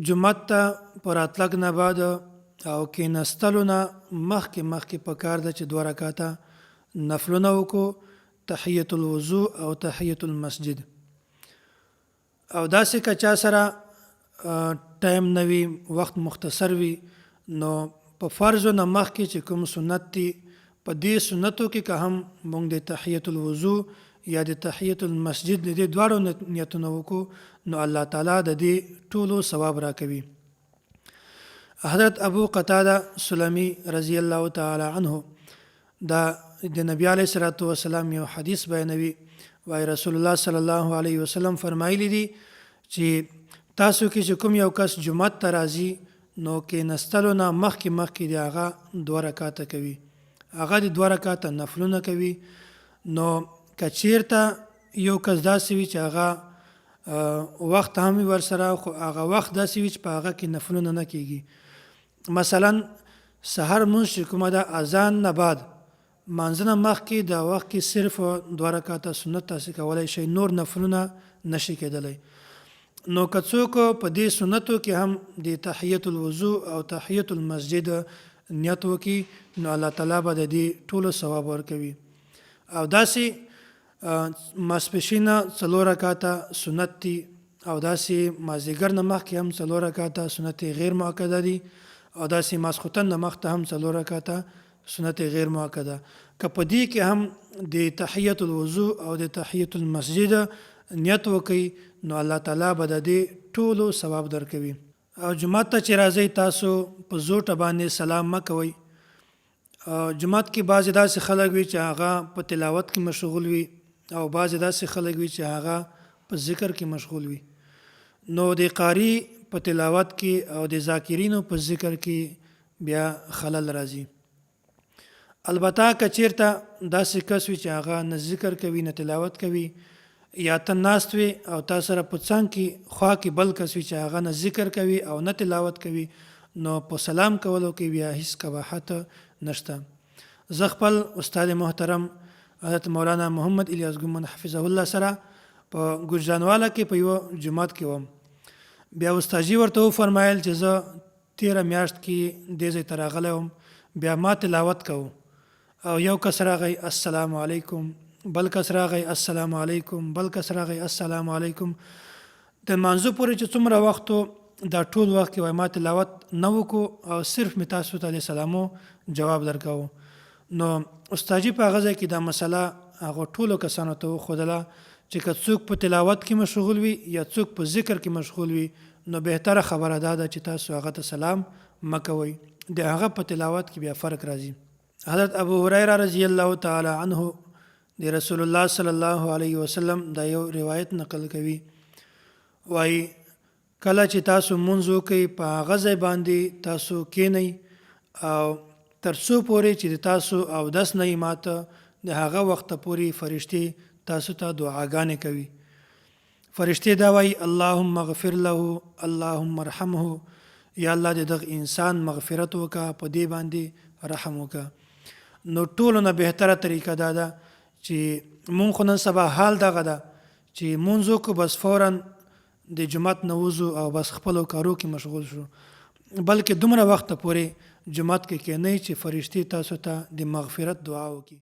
جومات ته په راتلګ نه بعد او کېناستلو نه مخکې پکار ده چې 2 رکعاته نفلونه وکړو، تحیة الوضو او تحیة المسجد. او داسې که چا سره ټایم نه وي، وخت مختصر وي، نو په فرضو نه مخکې چې کوم سنت دي، په دې سنتو کې که هم موږ د تحیة الوضو یا د تحیة المسجد د دې دواړو نیتونه وکړو، نو الله تعالی د دې ټولو ثواب راکوي. حضرت ابو قتاده سلمی رضی الله تعالی عنه دا د نبی علیه الصلاة والسلام یو حدیث بیانوي، وایي رسول الله صلی الله علیه وسلم فرمایلی دي چې تاسو کې چې کوم یو کس جومات ته راځي، نو کېناستلو نه مخکې د هغه 2 رکعاته کوي، هغه د 2 رکعاته نفلونه کوي. نو که چیرته یو کس داسې وي چې هغه وخت هم ورسره، خو هغه وخت داسې وي چې په هغه کې نفلونه نه کېږي، مثلا سحر لمونځ چې کومه ده اذان نه بعد مانځه نه مخکې د وخت کې صرف 2 رکعاته سنت تاسې کولی شئ، نور نفلونه نشي کېدلی. نو که څوک په دې سنتو کې هم د تحیة الوضو او تحیة المسجد نیت وکړي، نو الله تعالی به د دې ټولو ثواب ورکوي. او داسې ماسپښین 4 رکعاته سنت دي، او داسې مازدیګر نه مخکې هم 4 رکعاته سنت غیر مؤکده دي، او داسې ماسخوتن نه مخته هم 4 رکعاته سنت غیر مؤکده. که په دې کې هم د تحیة الوضو او د تحیة المسجد نیت وکړي، نو الله تعالی به د دې ټولو ثواب درکوي. او جومات ته چې راځئ تاسو په زوټه باندې سلام مه کوئ. جومات کې بعضې داسې خلک وي چې هغه په تلاوت کې مشغول وي، او بعضې داسې خلک وي چې هغه په ذکر کې مشغول وي. نو د قاری په تلاوت کې او د ذاکرینو په ذکر کې بیا خلل راځي. البته که چیرته داسې کس وي چې هغه نه ذکر کوي نه تلاوت کوي، یا ته ناست وي او تا سره په څنګ کې خوا کې بل کس وي چې هغه نه ذکر کوي او نه تلاوت کوي، نو په سلام کولو کې بیا هیڅ قباحت نشته. زه خپل استاد محترم حضرت مولانا محمد الیاس ګومن حفظه الله سره په ګوجرانواله کې په یو جومات کې وم. بیا استاجي ورته وفرمایل چې زه 13 میاشت کې دې ځای ته راغلی وم، بیا ما تلاوت کوو، او یو کس راغی السلام علیکم، بل کس راغی السلام علیکم، بل کس راغی السلام علیکم. د مانځه پورې چې څومره وخت دا ټول وخت کې وای ما تلاوت نه وکړو او صرف مې تاسو ته د سلامو جواب درکاو. نو استاجي په هغه ځای کې دا مسله هغو ټولو کسانو ته وښودله چې که څوک په تلاوت کې مشغول وي یا څوک په ذکر کې مشغول وي، نو بهتره خبره دا ده چې تاسو هغه ته سلام مه کوئ، د هغه په تلاوت کې بیا فرق راځي. حضرت ابو هریره رضی الله تعالی عنه د رسول الله صلی الله علیه وسلم دا یو روایت نقل کوي، وایي کله چې تاسو مونځ وکئ په هغه ځای باندې تاسو کینئ او تر څو پورې چې د تاسو اودس نه ماته د هغه وخته پورې فرشتې تاسو ته دعاګانې کوي. فرشتې دا وایي اللهم اغفر له، اللهم ارحمه، یا الله د دغه انسان مغفرت وکړه، په دې باندې رحم وکړه. نو ټولو نه بهتره طریقه دا ده چې مونږ خو نن سبا حال دغه ده چې مونځ وکړو بس فورا د جومات نه وځو او بس خپلو کارو کې مشغول شو، بلکې دومره وخته پورې جومات کې کینئ چې فرشتې تاسو ته د مغفرت دعا وکړي.